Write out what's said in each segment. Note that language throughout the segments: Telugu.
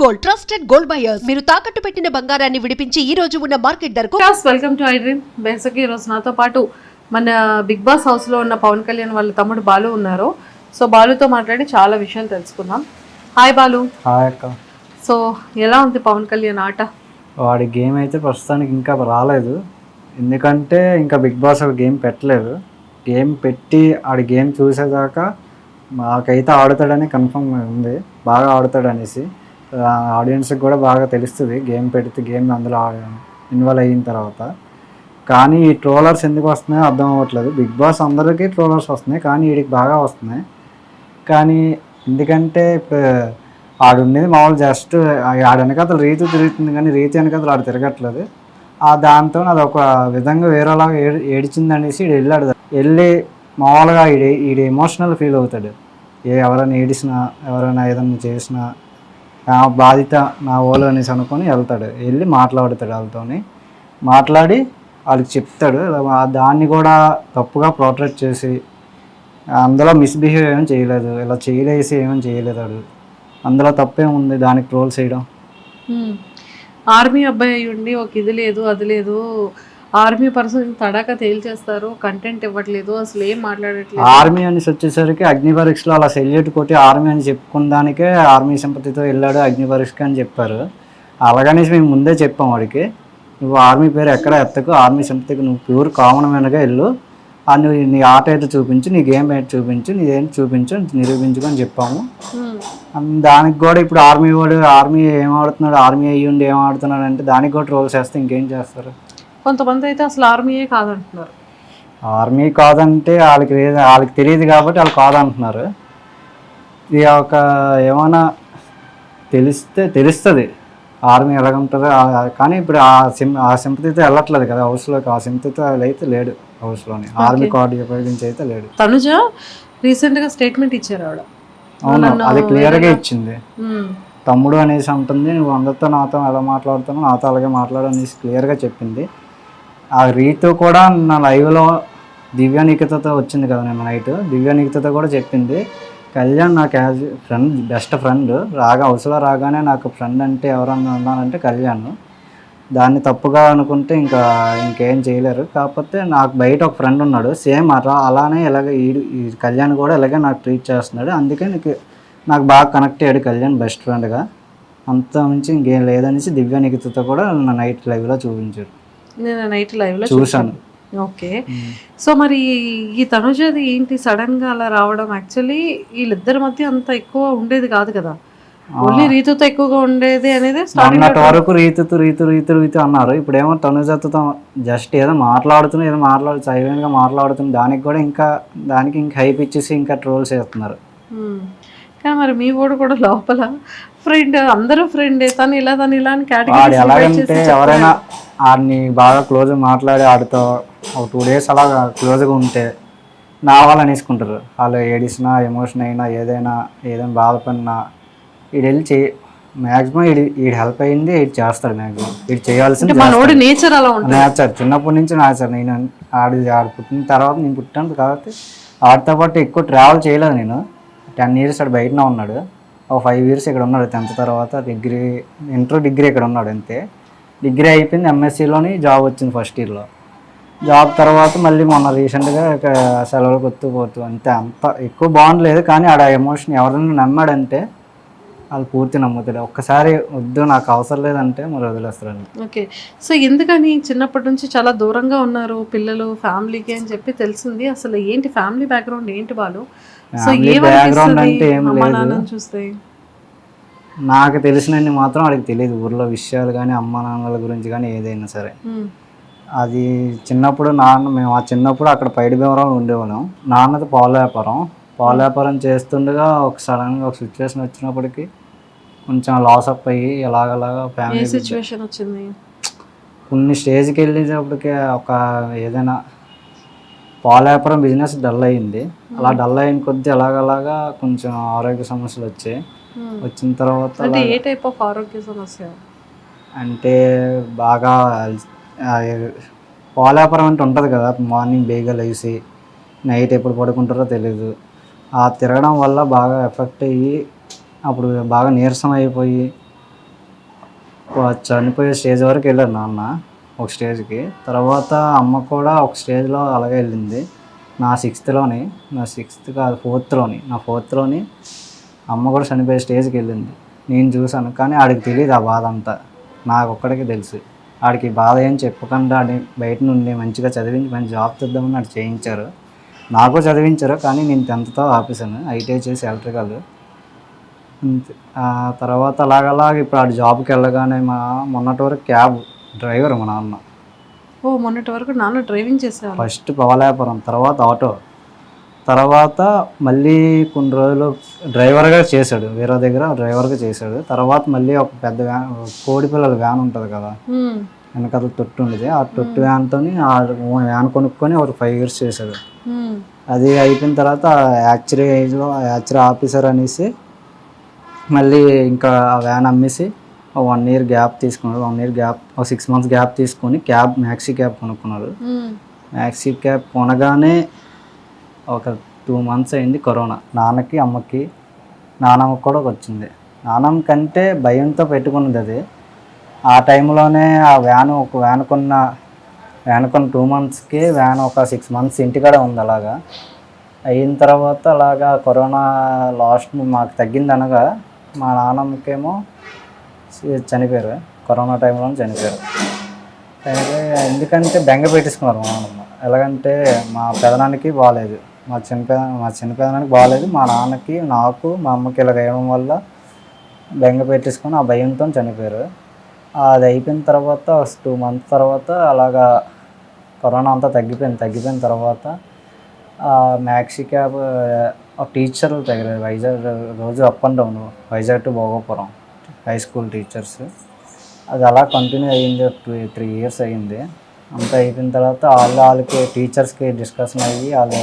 గోల్డ్ ట్రస్టెడ్ గోల్డ్ బయర్స్ మీరు తాకట్టు పెట్టిన బంగారాన్ని విడిపించి ఈ రోజు ఉన్న మార్కెట్ ధరకు. Welcome to I dream. బేసిక్గా ఈరోజు నాతో పాటు మన బిగ్ బాస్ హౌస్లో ఉన్న పవన్ కళ్యాణ్ వాళ్ళ తమ్ముడు బాలు ఉన్నారు. సో బాలుతో మాట్లాడి చాలా విషయాలు తెలుసుకుందాం. హాయ్ బాలు. హాయ్ అక్క. సో ఎలా ఉంది పవన్ కళ్యాణ్ ఆట? వాడి గేమ్ అయితే ప్రస్తుతానికి ఇంకా రాలేదు, ఎందుకంటే ఇంకా బిగ్ బాస్ గేమ్ పెట్టలేదు. గేమ్ పెట్టి ఆడి గేమ్ చూసేదాకా మాకైతే ఆడుతాడని కన్ఫర్మ్ ఉంది, బాగా ఆడుతాడు అనేసి. ఆడియన్స్కి కూడా బాగా తెలుస్తుంది గేమ్ పెడితే, గేమ్ అందులో ఇన్వాల్వ్ అయిన తర్వాత. కానీ ఈ ట్రోలర్స్ ఎందుకు వస్తున్నాయో అర్థం అవ్వట్లేదు. బిగ్ బాస్ అందరికీ ట్రోలర్స్ వస్తున్నాయి, కానీ వీడికి బాగా వస్తున్నాయి. కానీ ఎందుకంటే ఇప్పుడు ఆడు ఉండేది మామూలు జస్ట్ ఆడ వెనకాతలు రీతి తిరుగుతుంది, కానీ రీతి వెనకాతలు ఆడు తిరగట్లేదు. దాంతో అది ఒక విధంగా వేరేలాగా ఏడిచింది అనేసి వెళ్ళాడు. వెళ్ళి మామూలుగా ఈడు ఎమోషనల్ ఫీల్ అవుతాడు. ఎవరైనా ఏడిసినా, ఎవరైనా ఏదైనా చేసినా బాధిత నా ఓలు అనేసి అనుకొని వెళ్తాడు. వెళ్ళి మాట్లాడుతాడు వాళ్ళతో, మాట్లాడి వాళ్ళకి చెప్తాడు. దాన్ని కూడా తప్పుగా పోర్ట్రేట్ చేసి అందులో మిస్బిహేవ్ ఏమీ చేయలేదు, ఇలా చేయలేసి ఏమని చేయలేదు. వాడు అందులో తప్పేముంది దానికి ట్రోల్ చేయడం? ఆర్మీ అబ్బాయి అయ్యి ఉండి ఒక ఇది లేదు అది లేదు, ఆర్మీ పర్సన్ తడాక తేల్చేస్తారు, కంటెంట్ ఇవ్వట్లేదు, అసలు ఏం మాట్లాడట్లేదు. ఆర్మీ అనేసి వచ్చేసరికి అగ్ని పరీక్షలో అలా సెల్యూట్ కొట్టి ఆర్మీ అని చెప్పుకున్న దానికే ఆర్మీ సింపతితో వెళ్ళాడు అగ్ని పరీక్షకి అని చెప్పారు. అలాగనేసి మేము ముందే చెప్పాం వాడికి, నువ్వు ఆర్మీ పేరు ఎక్కడ ఎత్తకు, ఆర్మీ సింపతికి నువ్వు ప్యూర్ కామన్ మ్యాన్గా వెళ్ళు, నువ్వు నీ ఆట అయితే చూపించు, నీ గేమ్ అయితే చూపించు, నీదేంటి చూపించు, నిరూపించుకొని చెప్పాము. దానికి కూడా ఇప్పుడు ఆర్మీ వాడు ఆర్మీ ఏం ఆడుతున్నాడు, ఆర్మీ అయ్యి ఉండి ఏం ఆడుతున్నాడు అంటే దానికి కూడా ట్రోల్స్ చేస్తే ఇంకేం చేస్తారు? కొంతమంది అయితే అసలు ఆర్మీయే కాదంటున్నారు. ఆర్మీ కాదంటే వాళ్ళకి తెలియదు కాబట్టి వాళ్ళు కాదంటున్నారు. ఇది ఒక ఏమైనా తెలుస్తుంది ఆర్మీ ఎలాగుంటుందో. కానీ ఇప్పుడు ఆ సింపతితో వెళ్ళట్లేదు కదా హౌస్లోకి, ఆ సింపతితో అయితే లేడు హౌస్లోని, ఆర్మీ కార్డు ఉపయోగించి అయితే లేడు. తనుజ రీసెంట్గా స్టేట్మెంట్ ఇచ్చారు ఆవిడ. అవును, అది క్లియర్గా ఇచ్చింది. తమ్ముడు అనేసి ఉంటుంది, నువ్వు అందరితో నాతో ఎలా మాట్లాడుతానో నాతో అలాగే మాట్లాడు అనేసి క్లియర్గా చెప్పింది. ఆ రీతు కూడా నా లైవ్లో దివ్య నిఖితతో వచ్చింది కదా నేను నైట్, దివ్య నిఖితతో కూడా చెప్పింది, కళ్యాణ్ నాకు యాజ్ ఫ్రెండ్, బెస్ట్ ఫ్రెండ్, హౌస్లో రాగానే నాకు ఫ్రెండ్ అంటే ఎవరన్నా ఉన్నానంటే కళ్యాణ్. దాన్ని తప్పుగా అనుకుంటే ఇంకేం చేయలేరు. కాకపోతే నాకు బయట ఒక ఫ్రెండ్ ఉన్నాడు సేమ్ అలానే ఈ కళ్యాణ్ కూడా ఇలాగే నాకు ట్రీట్ చేస్తున్నాడు, అందుకే నాకు బాగా కనెక్ట్ అయ్యాడు కళ్యాణ్ బెస్ట్ ఫ్రెండ్గా. అంత మించి ఇంకేం లేదనేసి దివ్య నిఖితతో కూడా నా నైట్ లైవ్లో చూపించాడు. నేను నైట్ లైవ్లో చూశాను. ఓకే. సో మరి ఈ తనుజది ఏంటి సడన్గా అలా రావడం? యాక్చువల్లీ వీళ్ళిద్దరి మధ్య అంత ఎక్కువ ఉండేది కాదు కదా, ఓన్లీ రీతుతో ఎక్కువగా ఉండేది అనేది అన్నటి వరకు రీతు అన్నారు. ఇప్పుడేమో తనుజతో జస్ట్ ఏదో మాట్లాడుతున్నా సైలెంట్గా మాట్లాడుతున్నా, దానికి కూడా దానికి హైప్ ఇచ్చేసి ఇంకా ట్రోల్స్ చేస్తున్నారు. కానీ మరి మీ వాడు కూడా లోపల ఫ్రెండ్, అందరూ ఫ్రెండే, తను ఇలా అని కేటగిరీ ఎలాగంటే ఎవరైనా ఆడిని బాగా క్లోజ్గా మాట్లాడి ఆడితో ఒక 2 days అలా క్లోజ్గా ఉంటే నా వాళ్ళు అనేసుకుంటారు. వాళ్ళు ఏడిసినా, ఎమోషన్ అయినా, ఏదైనా బాధపడినా వీడు వెళ్ళి మ్యాక్సిమం వీడు హెల్ప్ అయ్యింది వీడు చేస్తాడు. మ్యాక్సిమం వీడు చేయాల్సింది నేచర్, చిన్నప్పటి నుంచి నేచర్. నేను ఆడి పుట్టిన తర్వాత నేను పుట్టాను కాబట్టి ఆడితో పాటు ఎక్కువ ట్రావెల్ చేయలేదు. నేను 10 years ఆడు బయటనే ఉన్నాడు, ఒక 5 years ఇక్కడ ఉన్నాడు. 10th తర్వాత డిగ్రీ ఇక్కడ ఉన్నాడు అంతే. డిగ్రీ అయిపోయింది, ఎంఎస్సీలోని జాబ్ వచ్చింది ఫస్ట్ ఇయర్లో. జాబ్ తర్వాత మళ్ళీ మొన్న రీసెంట్గా సెలవులకు పోతూ అంతే. అంత ఎక్కువ బాండ్ లేదు, కానీ ఆడ ఎమోషన్ ఎవరైనా నమ్మాడంటే వాళ్ళు పూర్తి నమ్ముతాడు. ఒక్కసారి వద్దు నాకు అవసరం లేదంటే మరి వదిలేస్తారండి. ఓకే. సో ఎందుకని చిన్నప్పటి నుంచి చాలా దూరంగా ఉన్నారు పిల్లలు ఫ్యామిలీకి అని చెప్పి తెలిసింది. అసలు ఏంటి ఫ్యామిలీ బ్యాక్గ్రౌండ్ ఏంటి వాళ్ళు? సో బ్యాక్గ్రౌండ్ అంటే ఏం లేదు, చూస్తే నాకు తెలిసినన్ని మాత్రం వాడికి తెలియదు ఊర్లో విషయాలు కానీ అమ్మ నాన్నల గురించి కానీ ఏదైనా సరే. అది చిన్నప్పుడు మేము చిన్నప్పుడు అక్కడ పైడి భీమవరం ఉండేవాళ్ళం. నాన్నది పాల వ్యాపారం చేస్తుండగా సడన్గా ఒక సిచ్యువేషన్ వచ్చినప్పటికీ కొంచెం లాస్ అప్ అయ్యి ఎలాగలాగా ఫ్యామిలీ సిచ్యువేషన్ వచ్చింది. కొన్ని స్టేజ్కి వెళ్ళేటప్పటికే ఏదైనా పాల వ్యాపారం బిజినెస్ డల్ అయ్యింది. అలా డల్ అయిన కొద్దీ అలాగలాగా కొంచెం ఆరోగ్య సమస్యలు వచ్చాయి. వచ్చిన తర్వాత ఏ టైప్ ఆఫ్ ఆరోగ్య సమస్య అంటే బాగా పాల వ్యాపారం అంటే ఉంటుంది కదా, మార్నింగ్ బేగా లేచి నైట్ ఎప్పుడు పడుకుంటారో తెలీదు. ఆ తిరగడం వల్ల బాగా ఎఫెక్ట్ అయ్యి అప్పుడు బాగా నీరసం అయిపోయి చనిపోయే స్టేజ్ వరకు వెళ్ళారు నాన్న ఒక స్టేజ్కి. తర్వాత అమ్మ కూడా ఒక స్టేజ్లో అలాగే వెళ్ళింది. నా సిక్స్త్ కాదు ఫోర్త్లోని అమ్మ కూడా చనిపోయే స్టేజ్కి వెళ్ళింది. నేను చూశాను, కానీ ఆడికి తెలియదు ఆ బాధ అంతా. నాకు ఒక్కడికి తెలుసు. ఆడికి బాధ ఏం చెప్పకుండా ఆడి బయట నుండి మంచిగా చదివించి మంచి జాబ్ తెద్దామని ఆడు చేయించారు. నాకు చదివించారు, కానీ నేను 10th ఆపేసాను. ఐటీఐ చేసి ఎలక్ట్రికల్ అంతే. తర్వాత అలాగ ఇప్పుడు ఆడు జాబ్కి వెళ్ళగానే మొన్నటి వరకు క్యాబ్ డ్రైవర్ మా నాన్న. ఓ మొన్నటి వరకు నాన్న డ్రైవింగ్ చేసేవాళ్ళు. ఫస్ట్ పవలాపురం, తర్వాత ఆటో, తర్వాత మళ్ళీ కొన్ని రోజులు డ్రైవర్గా చేశాడు. వేరే దగ్గర డ్రైవర్గా చేశాడు. తర్వాత మళ్ళీ ఒక పెద్ద వ్యాన్, కోడి పిల్లల వ్యాన్ ఉంటుంది కదా, వెనకాల తొట్టు ఉండేది. ఆ తొట్టు వ్యాన్తో ఆ వ్యాన్ కొనుక్కొని ఒక 5 years చేశాడు. అది అయిపోయిన తర్వాత యాక్చురీ ఆఫీసర్ అనేసి మళ్ళీ ఇంకా ఆ వ్యాన్ అమ్మేసి 1 year గ్యాప్ తీసుకున్నాడు. 1 year గ్యాప్, 6 months గ్యాప్ తీసుకొని మ్యాక్సీ క్యాబ్ కొనుక్కున్నాడు. మ్యాక్సీ క్యాబ్ కొనగానే ఒక 2 months అయింది కరోనా. నాన్నకి అమ్మకి, నాన్నమ్మకి కూడా వచ్చింది. నాన్నమ్మ కంటే భయంతో పెట్టుకున్నది అది. ఆ టైంలోనే ఆ ఒక వ్యాన్ కొన్న 2 monthsకి వ్యాన్ ఒక 6 months ఇంటికాడ ఉంది. అలాగా అయిన తర్వాత అలాగా కరోనా లాస్ట్ మాకు తగ్గింది అనగా మా నాన్నమ్మకేమో చనిపోయారు. కరోనా టైంలో చనిపోయారు. ఎందుకంటే బెంగ పెట్టేసుకున్నారు మా నాన్నమ్మ. ఎలాగంటే మా పెదనానికి బాగాలేదు, మా చిన్న పెదనానికి బాగాలేదు, మా నాన్నకి, నాకు, మా అమ్మకి ఇలా వేయడం వల్ల బెంగ పెట్టేసుకొని ఆ భయంతో చనిపోయారు. అది అయిపోయిన తర్వాత 2 months తర్వాత అలాగా కరోనా అంతా తగ్గిపోయిన తర్వాత మ్యాక్సీ క్యాబ్ టీచర్లు తగిలేదు. వైజాగ్ రోజు up and down, Vizag to Bhogapuram high school teachers. అది అలా కంటిన్యూ అయ్యింది. 3 years అయ్యింది. అంతా అయిపోయిన తర్వాత వాళ్ళకి టీచర్స్కి డిస్కషన్ అయ్యి వాళ్ళు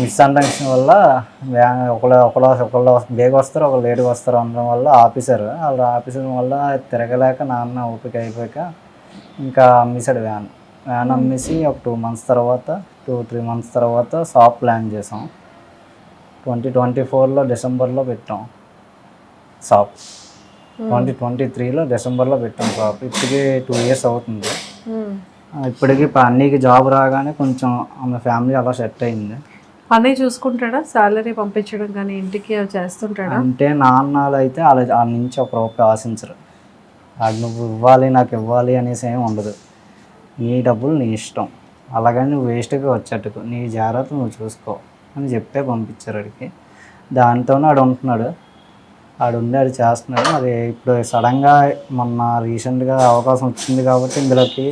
మిస్అండర్స్టాండింగ్ వల్ల ఒకళ్ళు బేగ వస్తారు, ఒకళ్ళు లేట్గా వస్తారు అనడం వల్ల ఆఫీసర్ వల్ల తిరగలేక నాన్న ఓపిక అయిపోయాక ఇంకా అమ్మేశాడు వ్యాన్ అమ్మేసి ఒక 2 months తర్వాత 2-3 months తర్వాత షాప్ ప్లాన్ చేసాం. 2024లో డిసెంబర్లో పెట్టాం షాప్. 2023లో డిసెంబర్లో పెట్టాం షాప్. ఇప్పటికి 2 years అవుతుంది. ఇప్పటికి అన్నీకి జాబ్ రాగానే కొంచెం ఆమె ఫ్యామిలీ అలా సెట్ అయింది. అన్నీ చూసుకుంటాడా? శాలరీ పంపించడం కానీ ఇంటికి అవి చేస్తుంటాడా? అంటే నాన్నలు అయితే వాళ్ళ నుంచి ఒక రూపాయి ఆశించరు. అది నువ్వు ఇవ్వాలి, నాకు ఇవ్వాలి అనేసి ఏమి ఉండదు. నీ డబ్బులు నీ ఇష్టం, అలాగని నువ్వు వేస్ట్గా వచ్చేట్టుకు నీ జాగ్రత్త నువ్వు చూసుకో అని చెప్పే పంపించారు వాడికి. దాంతోనే ఆడు ఉంటున్నాడు. ఆడు చేస్తున్నాడు. అది ఇప్పుడు సడన్గా మొన్న రీసెంట్గా అవకాశం వచ్చింది కాబట్టి ఇందులోకి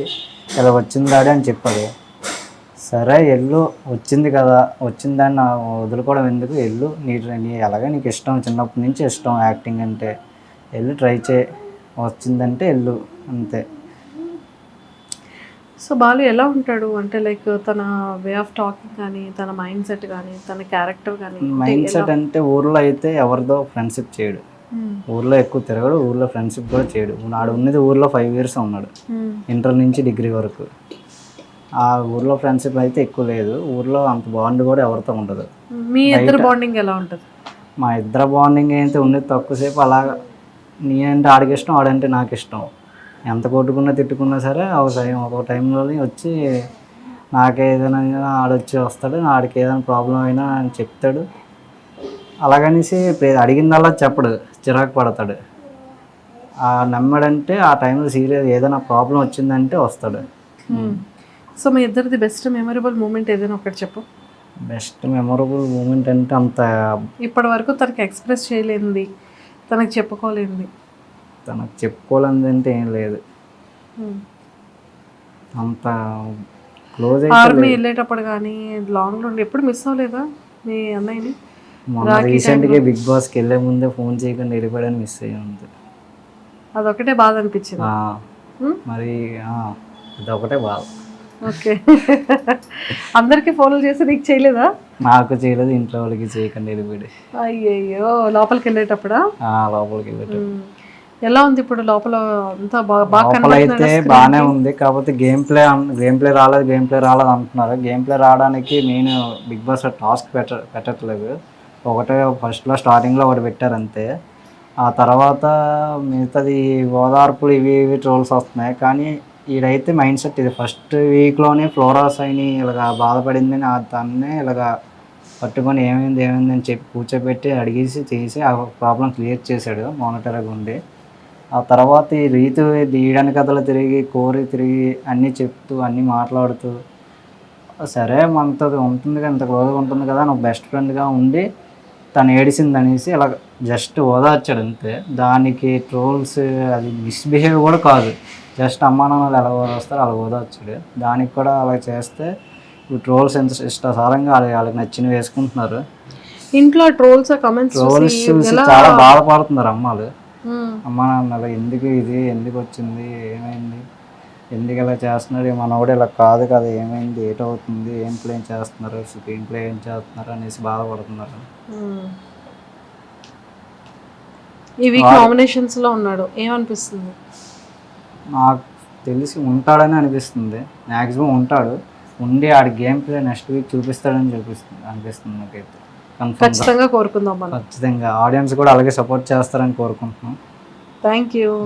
ఇలా వచ్చింది డాడీ అని చెప్పాడు. సరే వెళ్ళు, వచ్చింది కదా, వచ్చిందాన్ని వదులుకోవడం ఎందుకు, వెళ్ళు, ఎలాగే నీకు ఇష్టం, చిన్నప్పటి నుంచి ఇష్టం యాక్టింగ్ అంటే, వెళ్ళు ట్రై చేయి, వచ్చిందంటే వెళ్ళు అంతే. సో బాలు ఎలా ఉంటాడు అంటే లైక్ తన వే ఆఫ్ టాకింగ్ కానీ, తన మైండ్ సెట్ కానీ, తన క్యారెక్టర్ కానీ? మైండ్ సెట్ అంటే ఊర్లో అయితే ఎవరితో ఫ్రెండ్షిప్ చేయడు, ఊర్లో ఎక్కువ తిరగడు, ఊర్లో ఫ్రెండ్షిప్ కూడా చేయడు. నాడు ఉన్నది ఊర్లో 5 years ఉన్నాడు, ఇంటర్ నుంచి డిగ్రీ వరకు. ఆ ఊర్లో ఫ్రెండ్షిప్ అయితే ఎక్కువ లేదు. ఊర్లో అంత బాండ్ కూడా ఎవరితో ఉండదు. మీ ఇద్దరు బాండింగ్ ఎలా ఉంటుంది? మా ఇద్దరు బాండింగ్ అయితే ఉండేది తక్కువసేపు. అలాగా నీ అంటే ఆడికి ఇష్టం, ఆడంటే నాకు ఇష్టం. ఎంత కొట్టుకున్నా తిట్టుకున్నా సరే ఒక టైంలోనే వచ్చి నాకేదైనా ఆడొచ్చి వస్తాడు, ఆడికి ఏదైనా ప్రాబ్లం అయినా అని చెప్తాడు. అలాగనేసి అడిగిందల్లా చెప్పడు, చిరాకు పడతాడు. నమ్మాడంటే ఆ టైంలో సీరియస్ ఏదైనా ప్రాబ్లం వచ్చిందంటే వస్తాడు. సో మీ ఇద్దరిది బెస్ట్ మెమరబుల్ మూమెంట్ ఏదైనా ఒకటి చెప్పు. బెస్ట్ మెమరబుల్ మూమెంట్ అంటే అంత ఇప్పటి వరకు తనకి ఎక్స్ప్రెస్ చేయలేనిది, తనకు చెప్పుకోలేనిది? తనకు చెప్పుకోవాలని అంటే ఏం లేదు. అంత క్లోజ్ అయితే ఆర్మీ వెళ్ళేటప్పుడు కానీ లాంగ్ నుండి ఎప్పుడు మిస్ అవ్వలేదా మీ అన్నయ్యని? మొన్న రీసెంట్గా బిగ్ బాస్కి వెళ్ళే ముందే ఫోన్ చేయకుండా వెళ్ళిపోయాడని మిస్ అయ్యింది. అదొకటే బాధ అనిపించింది మరి. అదొకటే బాధ. ఓకే. అందరికి ఫోన్లు చేసి నీకు చేయలేదా? నాకు చేయలేదు, ఇంట్లో వాళ్ళకి చేయకుండా వెళ్ళిపోయాడు. అయ్యయ్యో, లోపలికి వెళ్ళేటప్పుడా? లోపలికి వెళ్ళేటప్పుడు. ఎలా ఉంది ఇప్పుడు లోపల అంతా? లోపల అయితే బాగానే ఉంది, కాకపోతే గేమ్ ప్లే రాలేదు అంటున్నారు. గేమ్ ప్లే రావడానికి నేను బిగ్ బాస్ టాస్క్ పెట్టట్లేదు. ఒకటే ఫస్ట్లో స్టార్టింగ్లో ఒకటి పెట్టారు అంతే. ఆ తర్వాత మిగతాది ఓదార్పులు ఇవి ఇవి ట్రోల్స్ వస్తున్నాయి. కానీ ఈడైతే మైండ్ సెట్ ఇది ఫస్ట్ వీక్లోనే ఫ్లోరాస్ అయిని ఇలాగ బాధపడిందని తన్నే ఇలాగ పట్టుకొని ఏమైంది అని చెప్పి కూర్చోబెట్టి అడిగేసి చేసి ఆ ప్రాబ్లం క్లియర్ చేశాడు మానిటర్గా ఉండి. ఆ తర్వాత ఈ రీతు దీయడాని కథలు తిరిగి కోరి తిరిగి అన్నీ చెప్తూ అన్నీ మాట్లాడుతూ సరే మనతో ఉంటుంది కదా, ఇంత క్లోజ్గా ఉంటుంది కదా, నాకు బెస్ట్ ఫ్రెండ్గా ఉండి తను ఏడిసింది అనేసి ఇలా జస్ట్ ఓదార్చాడు అంతే. దానికి ట్రోల్స్ అది మిస్బిహేవ్ కూడా కాదు, జస్ట్ అమ్మా నాన్నలు ఎలా ఓదార్స్తారో అలా ఓదార్చాడు. దానికి కూడా అలా చేస్తే ఇప్పుడు ట్రోల్స్ ఎంత ఇష్టాసారంగా వాళ్ళకి నచ్చినవి వేసుకుంటున్నారు. ఇంట్లో ట్రోల్స్ కమెంట్స్ ట్రోల్స్ చూసి చాలా బాధపడుతున్నారు అమ్మాలు. అమ్మా నాన్నలు ఎందుకు ఇది ఎందుకు వచ్చింది, ఏమైంది, ఎందుకు ఇలా చేస్తున్నాడు, మనోడు ఇలా కాదు కదా, ఏమైంది, ఏటవుతుంది, ఏం ప్లే చేస్తున్నారు, స్క్రీన్ ప్లే ఏం చేస్తున్నారు అనేసి బాధపడుతున్నారు. ఈ వీక్ నామినేషన్స్ లో ఉన్నాడు, ఏమనిపిస్తుంది? నాకు తెలిసి ఉంటాడని అనిపిస్తుంది, మ్యాక్సిమం ఉంటాడు. ఉండి ఆడి గేమ్ ప్లే నెక్స్ట్ వీక్ చూపిస్తాడని అనిపిస్తుంది నాకైతే. ఖచ్చితంగా కోరుకుందాం మనం. ఖచ్చితంగా ఆడియన్స్ కూడా అలాగే సపోర్ట్ చేస్తారని కోరుకుంటున్నాం. Thank you.